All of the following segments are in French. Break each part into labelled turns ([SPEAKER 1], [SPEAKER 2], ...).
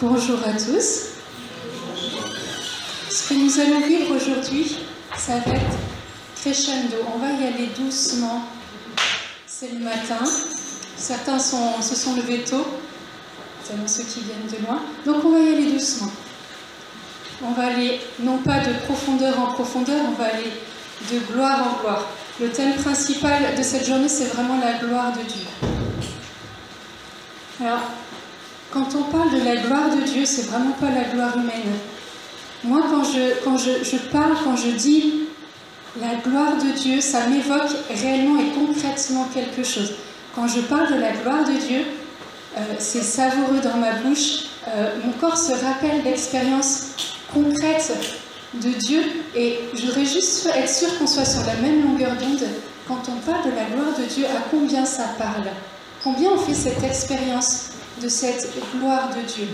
[SPEAKER 1] Bonjour à tous. Ce que nous allons vivre aujourd'hui, ça va être crescendo. On va y aller doucement. C'est le matin. Certains se sont levés tôt, notamment ceux qui viennent de loin. Donc on va y aller doucement. On va aller non pas de profondeur en profondeur, on va aller de gloire en gloire. Le thème principal de cette journée, c'est vraiment la gloire de Dieu. Alors, quand on parle de la gloire de Dieu, c'est vraiment pas la gloire humaine. Moi, quand je dis la gloire de Dieu, ça m'évoque réellement et concrètement quelque chose. Quand je parle de la gloire de Dieu, c'est savoureux dans ma bouche. Mon corps se rappelle l'expérience concrète de Dieu et je voudrais juste être sûre qu'on soit sur la même longueur d'onde. Quand on parle de la gloire de Dieu, à combien ça parle? Combien on fait cette expérience de cette gloire de Dieu?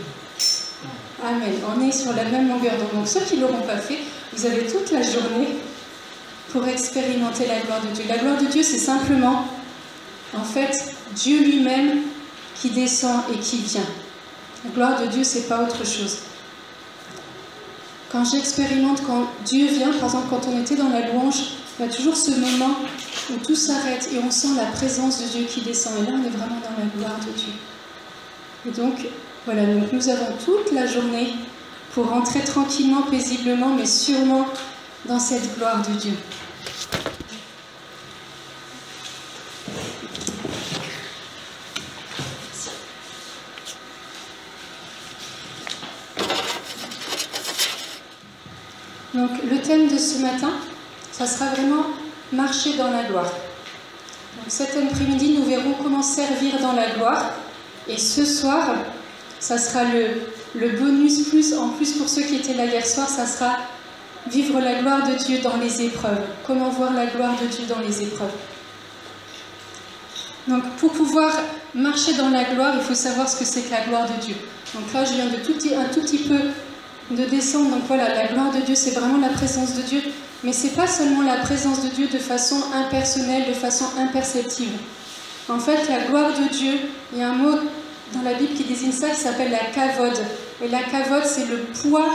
[SPEAKER 1] Amen. On est sur la même longueur d'onde. Donc ceux qui ne l'auront pas fait, vous avez toute la journée pour expérimenter la gloire de Dieu. La gloire de Dieu, c'est simplement, en fait, Dieu lui-même qui descend et qui vient. La gloire de Dieu, c'est pas autre chose. Quand j'expérimente, quand Dieu vient, par exemple, quand on était dans la louange, il y a toujours ce moment où tout s'arrête et on sent la présence de Dieu qui descend. Et là, on est vraiment dans la gloire de Dieu. Et donc, voilà, donc nous avons toute la journée pour entrer tranquillement, paisiblement, mais sûrement dans cette gloire de Dieu. Donc, le thème de ce matin, ça sera vraiment marcher dans la gloire. Donc, cet après-midi, nous verrons comment servir dans la gloire. Et ce soir, ça sera le bonus plus, en plus pour ceux qui étaient là hier soir, ça sera vivre la gloire de Dieu dans les épreuves. Comment voir la gloire de Dieu dans les épreuves. Donc, pour pouvoir marcher dans la gloire, il faut savoir ce que c'est que la gloire de Dieu. Donc là, je viens de un tout petit peu de descendre. Donc voilà, la gloire de Dieu, c'est vraiment la présence de Dieu. Mais ce n'est pas seulement la présence de Dieu de façon impersonnelle, de façon imperceptible. En fait, la gloire de Dieu, il y a un mot dans la Bible qui désigne ça, qui s'appelle la kavod. Et la kavod, c'est le poids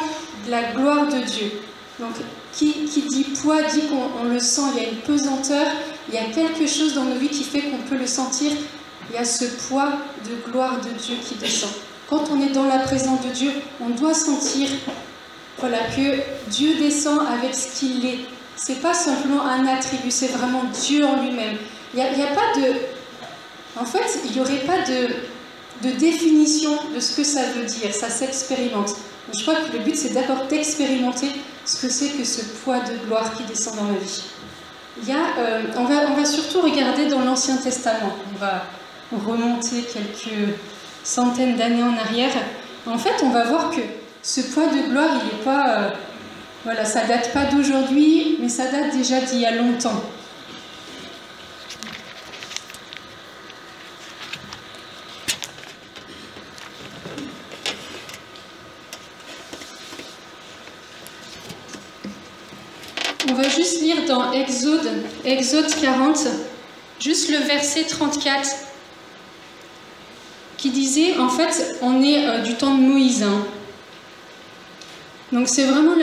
[SPEAKER 1] de la gloire de Dieu. Donc, qui dit poids, dit qu'on le sent, il y a une pesanteur, il y a quelque chose dans nos vies qui fait qu'on peut le sentir. Il y a ce poids de gloire de Dieu qui descend. Quand on est dans la présence de Dieu, on doit sentir voilà, que Dieu descend avec ce qu'il est. Ce n'est pas simplement un attribut, c'est vraiment Dieu en lui-même. Il n'y a pas de... En fait, il n'y aurait pas de définition de ce que ça veut dire, ça s'expérimente. Je crois que le but, c'est d'abord d'expérimenter ce que c'est que ce poids de gloire qui descend dans ma vie. On va surtout regarder dans l'Ancien Testament. On va remonter quelques centaines d'années en arrière. En fait, on va voir que ce poids de gloire, il n'est pas... voilà, ça ne date pas d'aujourd'hui, mais ça date déjà d'il y a longtemps. On va juste lire dans Exode 40, juste le verset 34, qui disait, en fait, on est du temps de Moïse. Hein. Donc c'est vraiment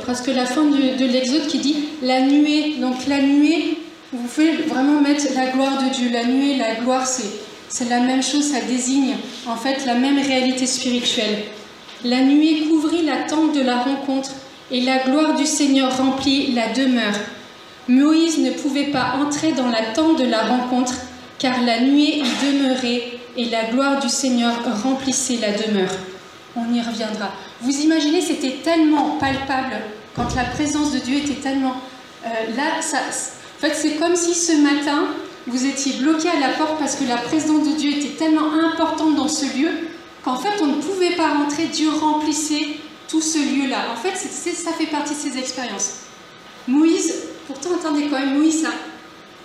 [SPEAKER 1] presque la fin de l'Exode qui dit la nuée. Donc la nuée, vous pouvez vraiment mettre la gloire de Dieu. La nuée, la gloire, c'est la même chose, ça désigne en fait la même réalité spirituelle. La nuée couvrit la tente de la rencontre et la gloire du Seigneur remplit la demeure. Moïse ne pouvait pas entrer dans la tente de la rencontre, car la nuée y demeurait et la gloire du Seigneur remplissait la demeure. On y reviendra. Vous imaginez, c'était tellement palpable, quand la présence de Dieu était tellement... en fait, c'est comme si ce matin, vous étiez bloqué à la porte parce que la présence de Dieu était tellement importante dans ce lieu, qu'en fait, on ne pouvait pas rentrer, Dieu remplissait tout ce lieu-là. En fait, ça fait partie de ces expériences. Moïse, pourtant, attendez quand même, Moïse,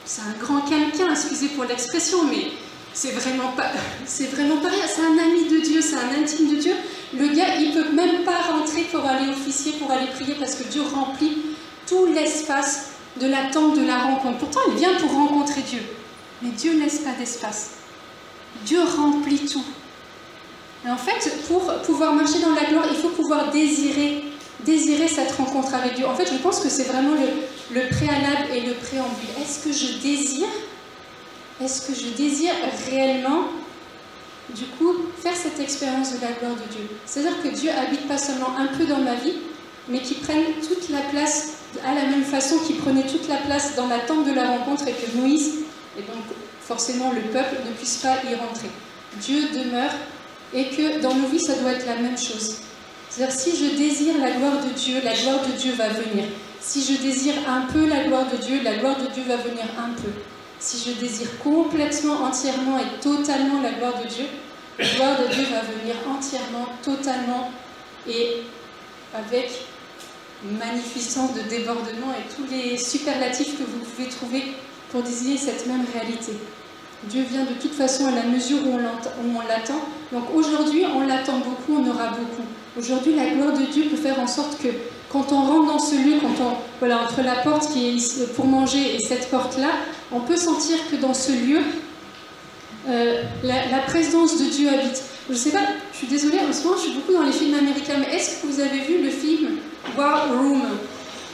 [SPEAKER 1] c'est un grand quelqu'un, excusez pour l'expression, mais c'est vraiment pas rien. C'est un ami de Dieu, c'est un intime de Dieu. Le gars, il ne peut même pas rentrer pour aller officier, pour aller prier, parce que Dieu remplit tout l'espace de la tente de la rencontre. Pourtant, il vient pour rencontrer Dieu. Mais Dieu ne laisse pas d'espace. Dieu remplit tout. Et en fait, pour pouvoir marcher dans la gloire, il faut pouvoir désirer cette rencontre avec Dieu. En fait, je pense que c'est vraiment le préalable et le préambule. Est-ce que je désire réellement, du coup, faire cette expérience de la gloire de Dieu? C'est-à-dire que Dieu habite pas seulement un peu dans ma vie, mais qu'il prenne toute la place, à la même façon qu'il prenait toute la place dans la tente de la rencontre et que Moïse, et donc forcément le peuple, ne puisse pas y rentrer. Dieu demeure et que dans nos vies, ça doit être la même chose. C'est-à-dire, si je désire la gloire de Dieu va venir. Si je désire un peu la gloire de Dieu va venir un peu. Si je désire complètement, entièrement et totalement la gloire de Dieu va venir entièrement, totalement et avec magnificence de débordement et tous les superlatifs que vous pouvez trouver pour désigner cette même réalité. Dieu vient de toute façon à la mesure où on l'attend. Donc aujourd'hui, on l'attend beaucoup, on aura beaucoup. Aujourd'hui, la gloire de Dieu peut faire en sorte que quand on rentre dans ce lieu, entre la porte qui est pour manger et cette porte-là, on peut sentir que dans ce lieu, la présence de Dieu habite. Je ne sais pas, je suis désolée, en ce moment, je suis beaucoup dans les films américains, mais est-ce que vous avez vu le film War Room?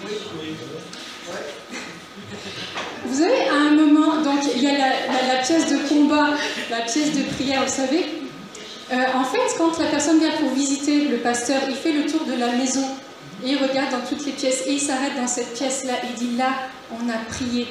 [SPEAKER 1] Oui. Vous savez, à un moment, donc il y a la pièce de combat, la pièce de prière, vous savez. En fait, quand la personne vient pour visiter le pasteur, il fait le tour de la maison et il regarde dans toutes les pièces et il s'arrête dans cette pièce-là et il dit là, on a prié.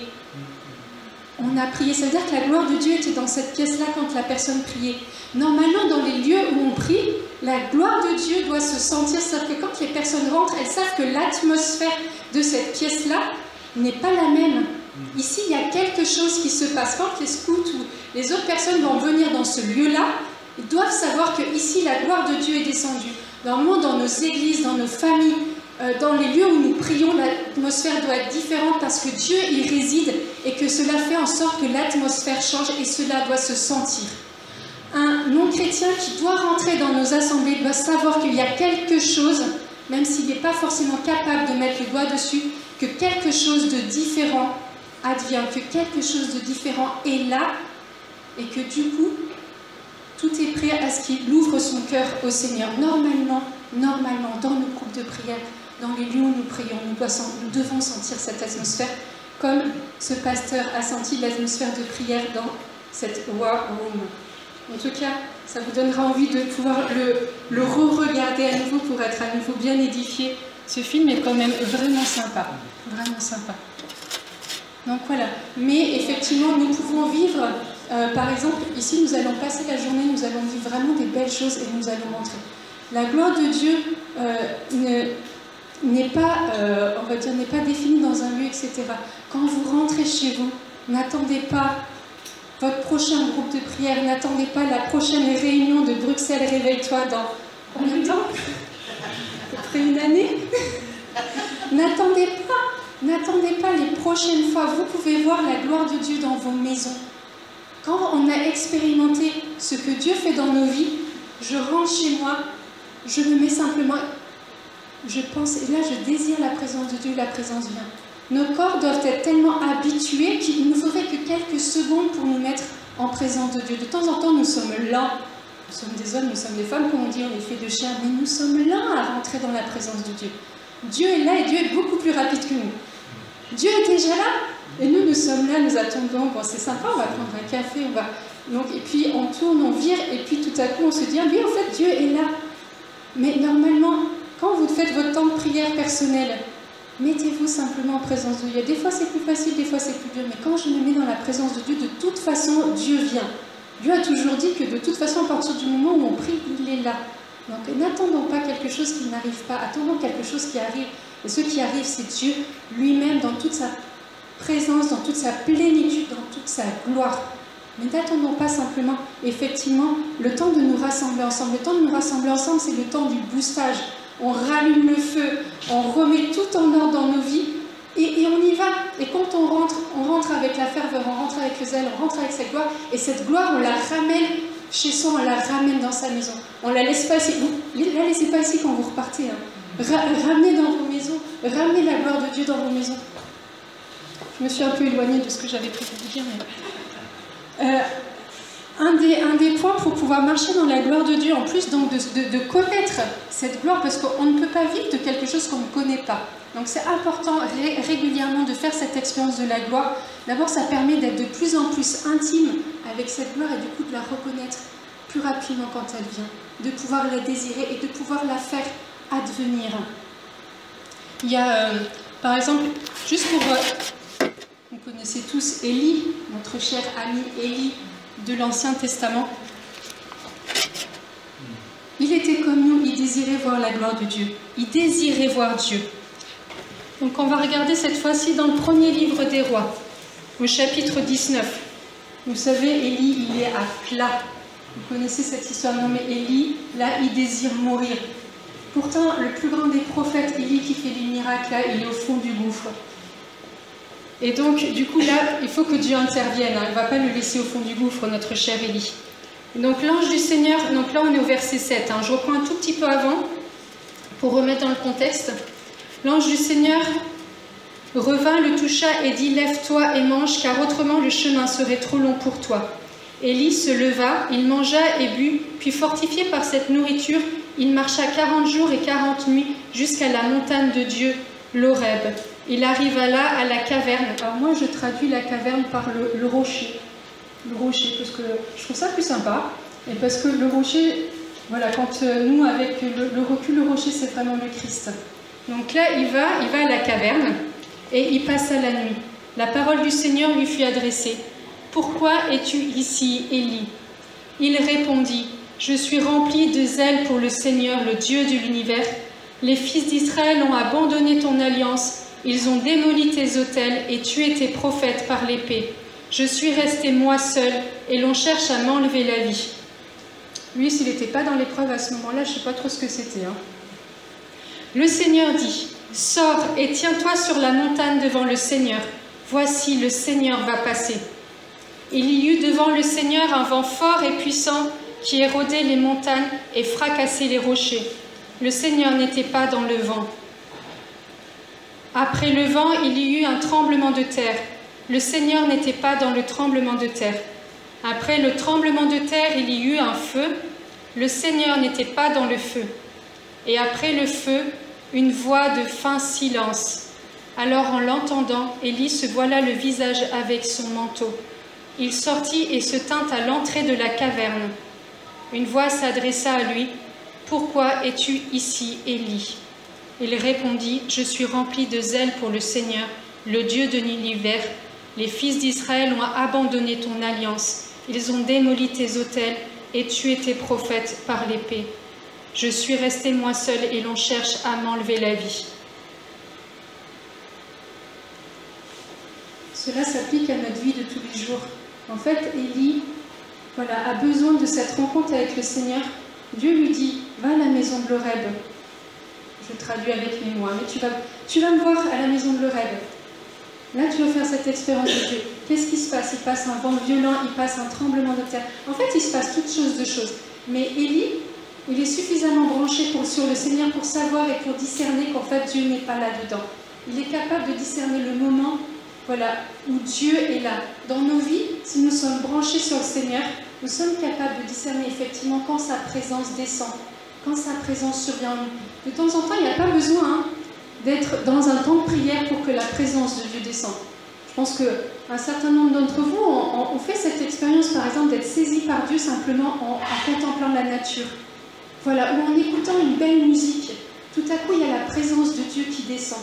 [SPEAKER 1] On a prié, ça veut dire que la gloire de Dieu était dans cette pièce-là quand la personne priait. Normalement, dans les lieux où on prie, la gloire de Dieu doit se sentir, c'est-à-dire que quand les personnes rentrent, elles savent que l'atmosphère de cette pièce-là n'est pas la même. Ici, il y a quelque chose qui se passe. Quand les scouts ou les autres personnes vont venir dans ce lieu-là, ils doivent savoir que ici, la gloire de Dieu est descendue. Normalement, dans nos églises, dans nos familles, dans les lieux où nous prions, l'atmosphère doit être différente parce que Dieu y réside et que cela fait en sorte que l'atmosphère change et cela doit se sentir. Un non-chrétien qui doit rentrer dans nos assemblées doit savoir qu'il y a quelque chose, même s'il n'est pas forcément capable de mettre le doigt dessus, que quelque chose de différent advient, que quelque chose de différent est là et que du coup, tout est prêt à ce qu'il ouvre son cœur au Seigneur. Normalement, dans nos groupes de prière, dans les lieux où nous prions, nous devons sentir cette atmosphère comme ce pasteur a senti l'atmosphère de prière dans cette War Room. En tout cas, ça vous donnera envie de pouvoir le re-regarder à nouveau pour être à nouveau bien édifié. Ce film est quand même vraiment sympa. Vraiment sympa. Donc voilà. Mais effectivement, nous pouvons vivre, par exemple, ici, nous allons passer la journée, nous allons vivre vraiment des belles choses et nous allons rentrer. La gloire de Dieu n'est pas, on va dire, n'est pas définie dans un lieu, etc. Quand vous rentrez chez vous, n'attendez pas votre prochain groupe de prière, n'attendez pas la prochaine réunion de Bruxelles Réveille-toi dans combien de temps? À peu près une année. N'attendez pas les prochaines fois. Vous pouvez voir la gloire de Dieu dans vos maisons. Quand on a expérimenté ce que Dieu fait dans nos vies, je rentre chez moi, je me mets simplement, je pense, et là je désire la présence de Dieu, la présence vient. Nos corps doivent être tellement habitués qu'il ne nous faudrait que quelques secondes pour nous mettre en présence de Dieu. De temps en temps, nous sommes lents. Nous sommes des hommes, nous sommes des femmes, comme on dit, on est fait de chair, mais nous sommes lents à rentrer dans la présence de Dieu. Dieu est là et Dieu est beaucoup plus rapide que nous. Dieu est déjà là et nous sommes là, nous attendons. Bon, c'est sympa, on va prendre un café, donc, et puis on tourne, on vire, et puis tout à coup on se dit, ah oui, en fait, Dieu est là. Mais normalement, quand vous faites votre temps de prière personnelle, mettez-vous simplement en présence de Dieu. Des fois c'est plus facile, des fois c'est plus dur, mais quand je me mets dans la présence de Dieu, de toute façon, Dieu vient. Dieu a toujours dit que de toute façon, à partir du moment où on prie, il est là. Donc n'attendons pas quelque chose qui n'arrive pas, attendons quelque chose qui arrive. Et ce qui arrive, c'est Dieu lui-même dans toute sa présence, dans toute sa plénitude, dans toute sa gloire. Mais n'attendons pas simplement, effectivement, le temps de nous rassembler ensemble. Le temps de nous rassembler ensemble, c'est le temps du boostage. On rallume le feu, on remet tout en ordre dans nos vies et on y va. Et quand on rentre avec la ferveur, on rentre avec le zèle, on rentre avec cette gloire. Et cette gloire, on la ramène chez soi, on la ramène dans sa maison. On ne la laisse pas ici. La laissez pas ici quand vous repartez. Ramenez dans vos maisons, ramenez la gloire de Dieu dans vos maisons. Je me suis un peu éloignée de ce que j'avais prévu de dire. Mais... un des points pour pouvoir marcher dans la gloire de Dieu, en plus donc de connaître cette gloire, parce qu'on ne peut pas vivre de quelque chose qu'on ne connaît pas. Donc c'est important régulièrement de faire cette expérience de la gloire. D'abord, ça permet d'être de plus en plus intime avec cette gloire et du coup de la reconnaître plus rapidement quand elle vient, de pouvoir la désirer et de pouvoir la faire advenir. Il y a, par exemple, juste pour... vous connaissez tous Élie, notre cher ami Élie de l'Ancien Testament. Il était comme nous, il désirait voir la gloire de Dieu. Il désirait voir Dieu. Donc on va regarder cette fois-ci dans le premier livre des rois, au chapitre 19. Vous savez, Élie, il est à plat. Vous connaissez cette histoire, non mais Élie, là, il désire mourir. Pourtant, le plus grand des prophètes, Élie, qui fait des miracles, là, il est au fond du gouffre. Et donc, du coup, là, il faut que Dieu intervienne. Hein. Il ne va pas le laisser au fond du gouffre, notre cher Élie. Donc, l'ange du Seigneur, donc là, on est au verset 7. Hein. Je reprends un tout petit peu avant, pour remettre dans le contexte. L'ange du Seigneur revint, le toucha et dit « Lève-toi et mange, car autrement le chemin serait trop long pour toi. » Élie se leva, il mangea et but, puis fortifié par cette nourriture, il marcha 40 jours et 40 nuits jusqu'à la montagne de Dieu, l'Horeb. Il arriva là à la caverne. Alors moi je traduis la caverne par le rocher. Le rocher, parce que je trouve ça plus sympa. Et parce que le rocher, voilà, quand nous avec le recul, le rocher c'est vraiment le Christ. Donc là il va à la caverne et il passa la nuit. La parole du Seigneur lui fut adressée. « Pourquoi es-tu ici, Élie ?» Il répondit, « Je suis rempli de zèle pour le Seigneur, le Dieu de l'univers. Les fils d'Israël ont abandonné ton alliance, ils ont démoli tes autels et tué tes prophètes par l'épée. Je suis resté moi seul et l'on cherche à m'enlever la vie. » Lui, s'il n'était pas dans l'épreuve à ce moment-là, je ne sais pas trop ce que c'était. Hein. Le Seigneur dit, « Sors et tiens-toi sur la montagne devant le Seigneur. Voici, le Seigneur va passer. » Il y eut devant le Seigneur un vent fort et puissant qui érodait les montagnes et fracassait les rochers. Le Seigneur n'était pas dans le vent. Après le vent, il y eut un tremblement de terre. Le Seigneur n'était pas dans le tremblement de terre. Après le tremblement de terre, il y eut un feu. Le Seigneur n'était pas dans le feu. Et après le feu, une voix de fin silence. Alors en l'entendant, Élie se voila le visage avec son manteau. Il sortit et se tint à l'entrée de la caverne. Une voix s'adressa à lui. « Pourquoi es-tu ici, Élie ?» Il répondit, « Je suis rempli de zèle pour le Seigneur, le Dieu de l'univers. Les fils d'Israël ont abandonné ton alliance. Ils ont démoli tes autels et tué tes prophètes par l'épée. Je suis resté moi seul et l'on cherche à m'enlever la vie. » Cela s'applique à notre vie de tous les jours. En fait, Élie a besoin de cette rencontre avec le Seigneur. Dieu lui dit, va à la maison de l'Horeb. Je traduis avec mes mots, mais tu vas me voir à la maison de l'Horeb. Là, tu vas faire cette expérience de Dieu. Qu'est-ce qui se passe? Il passe un vent violent, il passe un tremblement de terre. En fait, il se passe toutes sortes de choses. Mais Élie, il est suffisamment branché sur le Seigneur pour savoir et pour discerner qu'en fait, Dieu n'est pas là-dedans. Il est capable de discerner le moment où Dieu est là. Dans nos vies, si nous sommes branchés sur le Seigneur, nous sommes capables de discerner effectivement quand sa présence descend, quand sa présence survient en nous. De temps en temps, il n'y a pas besoin d'être dans un temps de prière pour que la présence de Dieu descende. Je pense qu'un certain nombre d'entre vous ont fait cette expérience, par exemple, d'être saisis par Dieu simplement en contemplant la nature. Ou en écoutant une belle musique. Tout à coup, il y a la présence de Dieu qui descend.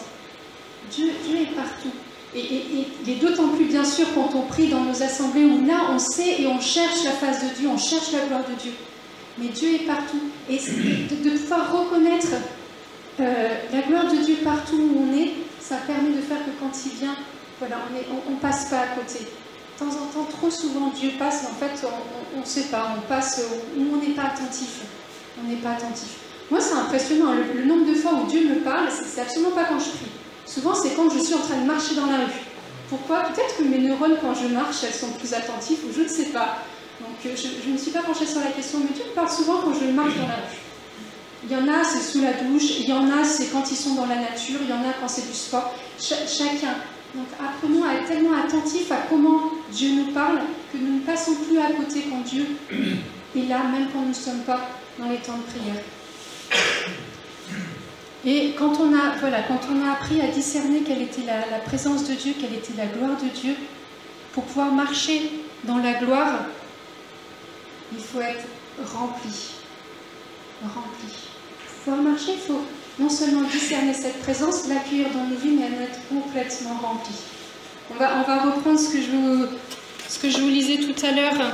[SPEAKER 1] Dieu est partout. Et il est d'autant plus, bien sûr, quand on prie dans nos assemblées où là, on sait et on cherche la face de Dieu, on cherche la gloire de Dieu. Mais Dieu est partout. Et de pouvoir reconnaître la gloire de Dieu partout où on est, ça permet de faire que quand il vient, on ne passe pas à côté. De temps en temps, trop souvent, Dieu passe, mais en fait, on ne sait pas, on passe où on n'est pas attentif. On n'est pas attentif. Moi, c'est impressionnant, le nombre de fois où Dieu me parle, c'est absolument pas quand je prie. Souvent, c'est quand je suis en train de marcher dans la rue. Pourquoi? Peut-être que mes neurones, quand je marche, elles sont plus attentives, ou je ne sais pas. Donc, je ne suis pas penchée sur la question, mais Dieu me parle souvent quand je marche dans la rue. Il y en a, c'est sous la douche, il y en a, c'est quand ils sont dans la nature, il y en a quand c'est du sport. Chacun. Donc, apprenons à être tellement attentifs à comment Dieu nous parle, que nous ne passons plus à côté quand Dieu est là, même quand nous ne sommes pas dans les temps de prière. Et quand on a appris à discerner quelle était la présence de Dieu, quelle était la gloire de Dieu, pour pouvoir marcher dans la gloire, il faut être rempli. Rempli. Pour pouvoir marcher, il faut non seulement discerner cette présence, l'accueillir dans nos vies, mais être complètement rempli. On va reprendre ce que je vous lisais tout à l'heure,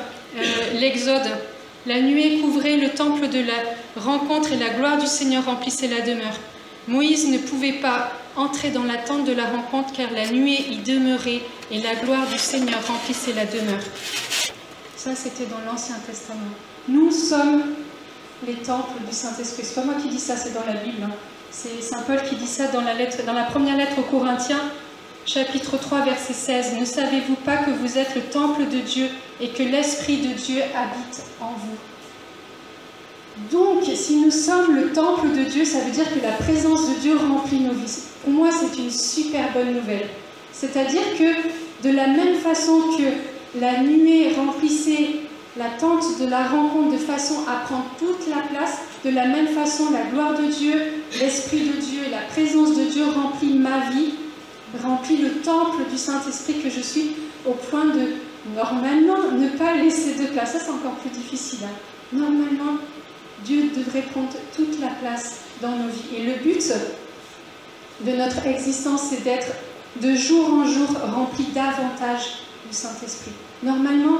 [SPEAKER 1] l'Exode. La nuée couvrait le temple de la rencontre et la gloire du Seigneur remplissait la demeure. Moïse ne pouvait pas entrer dans la tente de la rencontre car la nuée y demeurait et la gloire du Seigneur remplissait la demeure. Ça, c'était dans l'Ancien Testament. Nous sommes les temples du Saint-Esprit. C'est pas moi qui dis ça, c'est dans la Bible. C'est Saint Paul qui dit ça dans la première lettre aux Corinthiens, chapitre 3, verset 16. « Ne savez-vous pas que vous êtes le temple de Dieu et que l'Esprit de Dieu habite en vous ?» Donc, si nous sommes le temple de Dieu, ça veut dire que la présence de Dieu remplit nos vies. Pour moi, c'est une super bonne nouvelle. C'est-à-dire que, de la même façon que la nuée remplissait la tente de la rencontre de façon à prendre toute la place, de la même façon, la gloire de Dieu, l'Esprit de Dieu et la présence de Dieu remplit ma vie, remplit le temple du Saint-Esprit que je suis, au point de, normalement, ne pas laisser de place. Ça, c'est encore plus difficile. Normalement, Dieu devrait prendre toute la place dans nos vies. Et le but de notre existence, c'est d'être de jour en jour rempli davantage du Saint-Esprit. Normalement,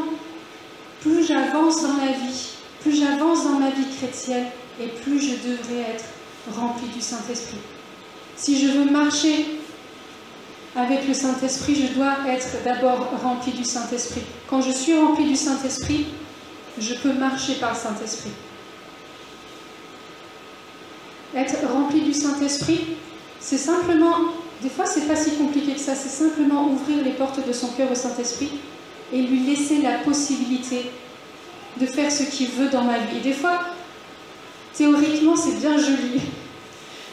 [SPEAKER 1] plus j'avance dans la vie, plus j'avance dans ma vie chrétienne, et plus je devrais être rempli du Saint-Esprit. Si je veux marcher avec le Saint-Esprit, je dois être d'abord rempli du Saint-Esprit. Quand je suis rempli du Saint-Esprit, je peux marcher par le Saint-Esprit. Être rempli du Saint-Esprit, c'est simplement, des fois c'est pas si compliqué que ça, c'est simplement ouvrir les portes de son cœur au Saint-Esprit et lui laisser la possibilité de faire ce qu'il veut dans ma vie. Et des fois, théoriquement, c'est bien joli,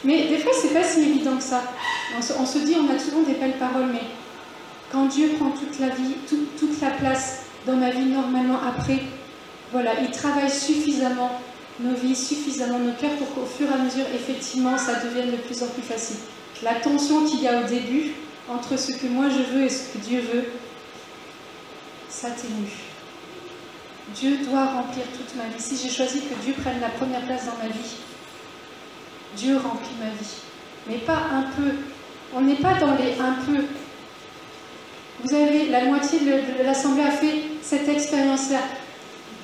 [SPEAKER 1] mais des fois c'est pas si évident que ça. On se dit, on a souvent des belles paroles, mais quand Dieu prend toute la vie, toute la place dans ma vie, normalement, après, voilà, il travaille suffisamment nos vies, suffisamment nos cœurs pour qu'au fur et à mesure, effectivement, ça devienne de plus en plus facile. La tension qu'il y a au début, entre ce que moi je veux et ce que Dieu veut, s'atténue. Dieu doit remplir toute ma vie. Si j'ai choisi que Dieu prenne la première place dans ma vie, Dieu remplit ma vie. Mais pas un peu. On n'est pas dans les un peu. Vous avez, la moitié de l'Assemblée a fait cette expérience-là.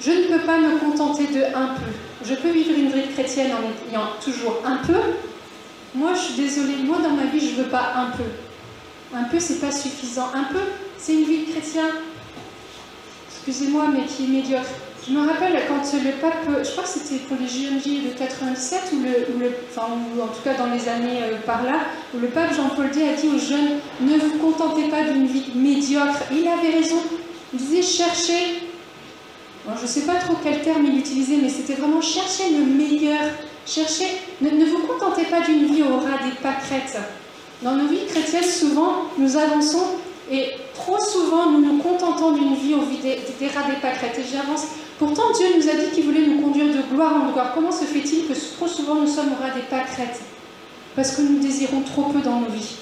[SPEAKER 1] Je ne peux pas me contenter de un peu. Je peux vivre une vie chrétienne en ayant toujours un peu. Moi, je suis désolée, moi dans ma vie, je ne veux pas un peu. Un peu, c'est pas suffisant. Un peu, c'est une vie chrétienne, excusez-moi, mais qui est médiocre. Je me rappelle quand le pape, je crois que c'était pour les JMJ de 97, ou en tout cas dans les années par là, où le pape Jean-Paul II a dit aux jeunes, ne vous contentez pas d'une vie médiocre. Il avait raison. Il disait, cherchez. Bon, je ne sais pas trop quel terme il utilisait, mais c'était vraiment chercher le meilleur. Cherchez, ne vous contentez pas d'une vie au ras des pâquerettes. Dans nos vies chrétiennes, souvent, nous avançons et trop souvent, nous nous contentons d'une vie au ras des pâquerettes. Et j'avance. Pourtant, Dieu nous a dit qu'il voulait nous conduire de gloire en gloire. Comment se fait-il que trop souvent, nous sommes au ras des pâquerettes? Parce que nous désirons trop peu dans nos vies.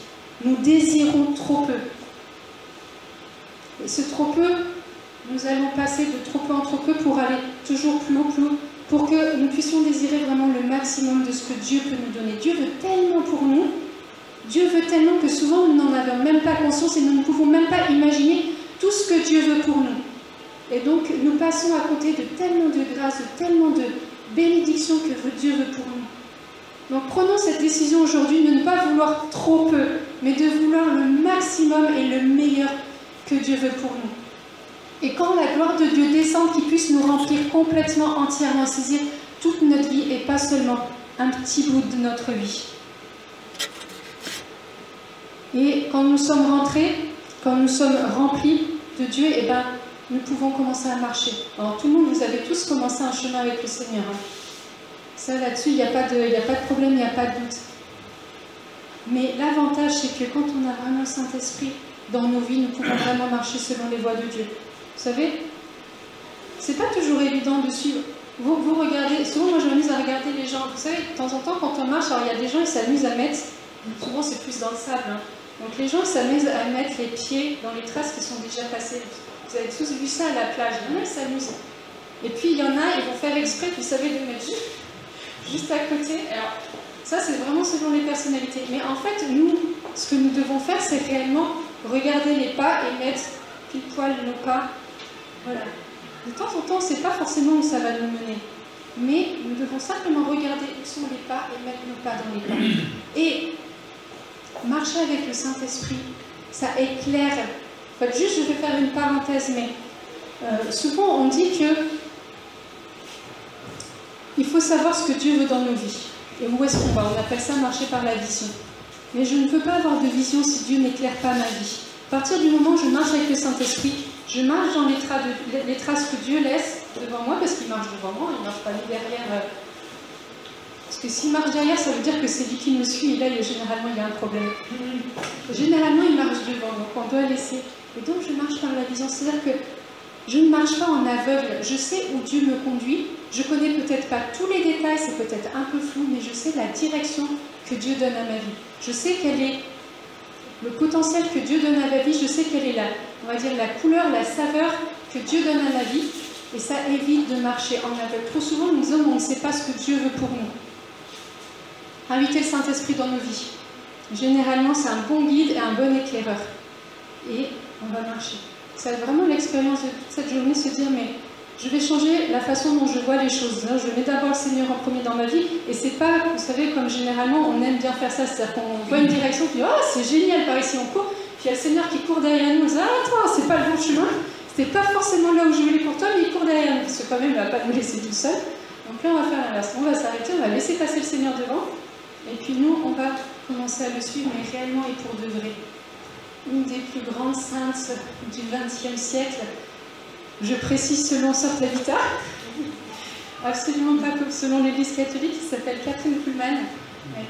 [SPEAKER 1] Nous désirons trop peu. Et ce trop peu, nous allons passer de trop peu en trop peu pour aller toujours plus haut, pour que nous puissions désirer vraiment le maximum de ce que Dieu peut nous donner. Dieu veut tellement pour nous, Dieu veut tellement que souvent nous n'en avons même pas conscience et nous ne pouvons même pas imaginer tout ce que Dieu veut pour nous. Et donc nous passons à côté de tellement de grâce, de tellement de bénédictions que Dieu veut pour nous. Donc prenons cette décision aujourd'hui de ne pas vouloir trop peu, mais de vouloir le maximum et le meilleur que Dieu veut pour nous. Et quand la gloire de Dieu descend, qu'il puisse nous remplir complètement, entièrement, saisir toute notre vie et pas seulement un petit bout de notre vie. Et quand nous sommes rentrés, quand nous sommes remplis de Dieu, eh ben, nous pouvons commencer à marcher. Alors tout le monde, vous avez tous commencé un chemin avec le Seigneur. Hein. Ça là-dessus, il n'y a pas de problème, il n'y a pas de doute. Mais l'avantage, c'est que quand on a vraiment le Saint-Esprit, dans nos vies, nous pouvons vraiment marcher selon les voies de Dieu. Vous savez, c'est pas toujours évident de suivre. Vous regardez, souvent moi je m'amuse à regarder les gens. Vous savez, de temps en temps quand on marche, alors il y a des gens qui s'amusent à mettre, souvent c'est plus dans le sable, hein. Donc les gens s'amusent à mettre les pieds dans les traces qui sont déjà passées. Vous avez tous vu ça à la plage, il y en a qui s'amusent. Et puis il y en a, ils vont faire exprès, vous savez, de mettre juste à côté. Alors ça c'est vraiment selon les personnalités. Mais en fait, nous, ce que nous devons faire, c'est réellement regarder les pas et mettre pile poil nos pas. Voilà. De temps en temps, c'est pas forcément où ça va nous mener. Mais nous devons simplement regarder où sont les pas et mettre nos pas dans les pas. Et marcher avec le Saint-Esprit, ça éclaire. En fait, juste, je vais faire une parenthèse, mais souvent on dit que il faut savoir ce que Dieu veut dans nos vies. Et où est-ce qu'on va? On appelle ça marcher par la vision. Mais je ne peux pas avoir de vision si Dieu n'éclaire pas ma vie. À partir du moment où je marche avec le Saint-Esprit, je marche dans les traces que Dieu laisse devant moi, parce qu'il marche devant moi, il ne marche pas derrière. Parce que s'il marche derrière, ça veut dire que c'est lui qui nous suit, et là, généralement, il y a un problème. Généralement, il marche devant, donc on doit laisser. Et donc, je marche par la vision. C'est-à-dire que je ne marche pas en aveugle. Je sais où Dieu me conduit. Je ne connais peut-être pas tous les détails, c'est peut-être un peu flou, mais je sais la direction que Dieu donne à ma vie. Je sais quel est le potentiel que Dieu donne à ma vie, je sais quelle est on va dire, la couleur, la saveur que Dieu donne à ma vie, et ça évite de marcher en aveugle. Trop souvent, nous hommes, on ne sait pas ce que Dieu veut pour nous. Inviter le Saint-Esprit dans nos vies. Généralement, c'est un bon guide et un bon éclaireur. Et on va marcher. C'est vraiment l'expérience de toute cette journée, se dire, mais je vais changer la façon dont je vois les choses. Je mets d'abord le Seigneur en premier dans ma vie, et c'est pas, vous savez, comme généralement on aime bien faire ça, c'est-à-dire qu'on voit une direction, puis oh c'est génial, par ici on court, puis il y a le Seigneur qui court derrière nous, on dit ah toi, c'est pas le bon chemin, c'était pas forcément là où je voulais pour toi, mais il court derrière nous, parce que quand même il va pas nous laisser tout seul. Donc là on va faire l'inverse, on va s'arrêter, on va laisser passer le Seigneur devant, et puis nous on va commencer à le suivre, mais réellement et pour de vrai. Une des plus grandes saintes du XXe siècle, je précise selon Sœur Tabitha, absolument pas comme selon l'Église catholique, qui s'appelle Catherine Kuhlmann,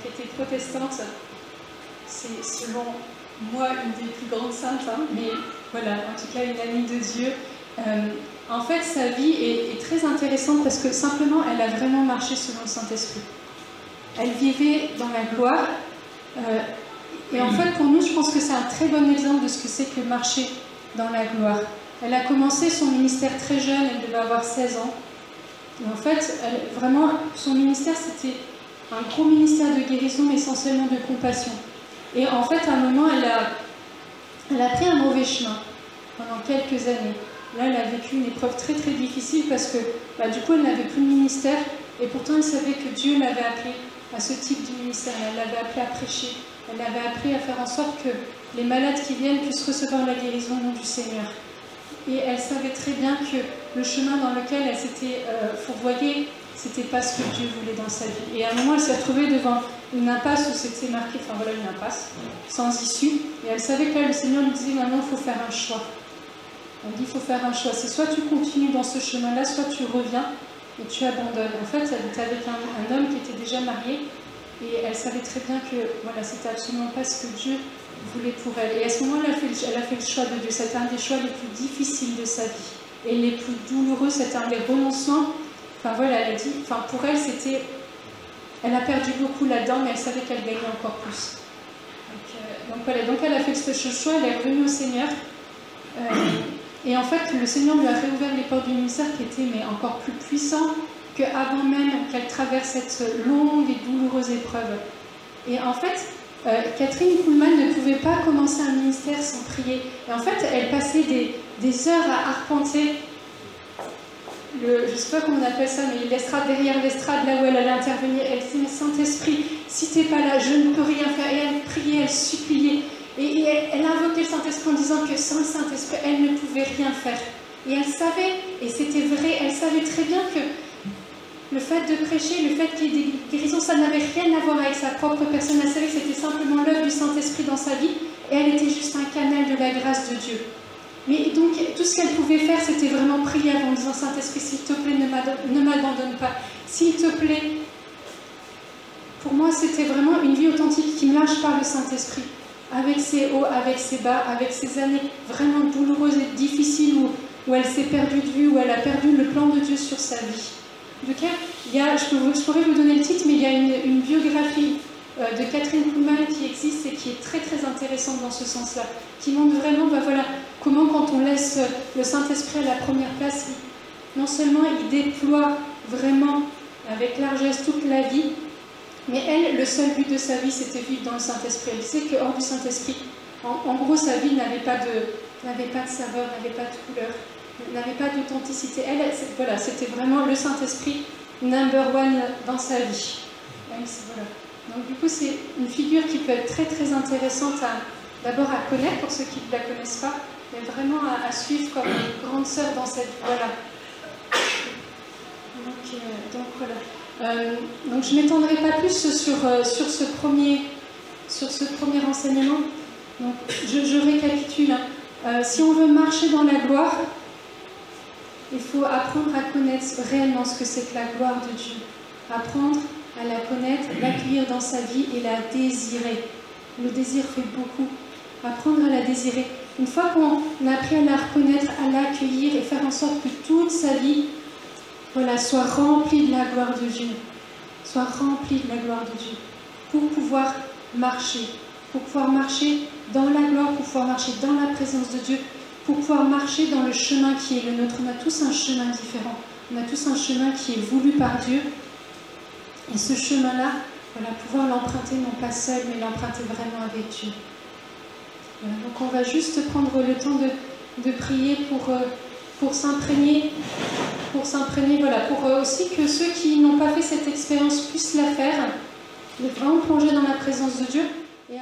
[SPEAKER 1] qui était protestante. C'est selon moi une des plus grandes saintes, hein, mais voilà, en tout cas une amie de Dieu. En fait, sa vie est très intéressante parce que simplement, elle a vraiment marché selon le Saint-Esprit. Elle vivait dans la gloire. Et en fait, pour nous, je pense que c'est un très bon exemple de ce que c'est que marcher dans la gloire. Elle a commencé son ministère très jeune, elle devait avoir 16 ans. Et en fait, vraiment, son ministère, c'était un gros ministère de guérison, mais essentiellement de compassion. Et en fait, à un moment, elle a pris un mauvais chemin pendant quelques années. Là, elle a vécu une épreuve très très difficile parce que du coup, elle n'avait plus de ministère. Et pourtant, elle savait que Dieu l'avait appelée à ce type de ministère. Elle l'avait appelée à prêcher. Elle l'avait appelée à faire en sorte que les malades qui viennent puissent recevoir la guérison au nom du Seigneur. Et elle savait très bien que le chemin dans lequel elle s'était fourvoyée, c'était pas ce que Dieu voulait dans sa vie. Et à un moment, elle s'est retrouvée devant une impasse où c'était marqué, enfin voilà, une impasse, sans issue. Et elle savait que là, le Seigneur lui disait, maintenant, il faut faire un choix. On dit, il faut faire un choix. C'est soit tu continues dans ce chemin-là, soit tu reviens et tu abandonnes. En fait, elle était avec un homme qui était déjà marié. Et elle savait très bien que voilà, c'était absolument pas ce que Dieu voulait pour elle. Et à ce moment-là, elle a fait le choix de Dieu. C'était un des choix les plus difficiles de sa vie. Et les plus douloureux, c'était un des renoncements. Enfin voilà, elle a dit, enfin pour elle, c'était... Elle a perdu beaucoup là-dedans, mais elle savait qu'elle gagnait encore plus. Donc voilà, donc elle a fait ce choix, elle est revenue au Seigneur. Et en fait, le Seigneur lui a réouvert les portes du ministère qui étaient mais encore plus puissants qu'avant même qu'elle traverse cette longue et douloureuse épreuve. Et en fait, Catherine Kuhlmann ne pouvait pas commencer un ministère sans prier. Et en fait, elle passait des heures à arpenter je ne sais pas comment on appelle ça, mais l'estrade, derrière l'estrade, là où elle allait intervenir. Elle disait, mais Saint-Esprit, si tu n'es pas là, je ne peux rien faire. Et elle priait, elle suppliait. Et elle invoquait le Saint-Esprit en disant que sans le Saint-Esprit, elle ne pouvait rien faire. Et elle savait, et c'était vrai, elle savait très bien que le fait de prêcher, le fait qu'il y ait des guérisons, ça n'avait rien à voir avec sa propre personne. Elle savait que c'était simplement l'œuvre du Saint-Esprit dans sa vie, et elle était juste un canal de la grâce de Dieu. Mais donc, tout ce qu'elle pouvait faire, c'était vraiment prier avant, en disant, Saint-Esprit, s'il te plaît, ne m'abandonne pas. S'il te plaît. Pour moi, c'était vraiment une vie authentique qui marche par le Saint-Esprit. avec ses hauts, avec ses bas, avec ses années vraiment douloureuses et difficiles où elle s'est perdue de vue, où elle a perdu le plan de Dieu sur sa vie. En tout cas, je pourrais vous donner le titre, mais il y a une biographie de Catherine Kuhlman qui existe et qui est très très intéressante dans ce sens-là, qui montre vraiment comment quand on laisse le Saint-Esprit à la première place, non seulement il déploie vraiment avec largesse toute la vie, mais elle, le seul but de sa vie, c'était vivre dans le Saint-Esprit. Elle sait que hors du Saint-Esprit, en gros, sa vie n'avait pas de saveur, n'avait pas de couleur, n'avait pas d'authenticité. Elle, voilà, c'était vraiment le Saint-Esprit number one dans sa vie. Voilà. Donc du coup, c'est une figure qui peut être très très intéressante d'abord à connaître pour ceux qui ne la connaissent pas, mais vraiment à suivre comme une grande sœur dans cette voie-là. Donc voilà. Donc je ne m'étendrai pas plus sur ce premier enseignement. Donc, je récapitule. Si on veut marcher dans la gloire, il faut apprendre à connaître réellement ce que c'est que la gloire de Dieu. Apprendre à la connaître, l'accueillir dans sa vie et la désirer. Le désir fait beaucoup. Apprendre à la désirer. Une fois qu'on a appris à la reconnaître, à l'accueillir et faire en sorte que toute sa vie soit remplie de la gloire de Dieu. Soit remplie de la gloire de Dieu. Pour pouvoir marcher. Pour pouvoir marcher dans la gloire, pour pouvoir marcher dans la présence de Dieu, pour pouvoir marcher dans le chemin qui est le nôtre. On a tous un chemin différent. On a tous un chemin qui est voulu par Dieu. Et ce chemin-là, pouvoir l'emprunter, non pas seul, mais l'emprunter vraiment avec Dieu. Voilà, donc on va juste prendre le temps de prier pour s'imprégner, pour aussi que ceux qui n'ont pas fait cette expérience puissent la faire, de vraiment plonger dans la présence de Dieu. Et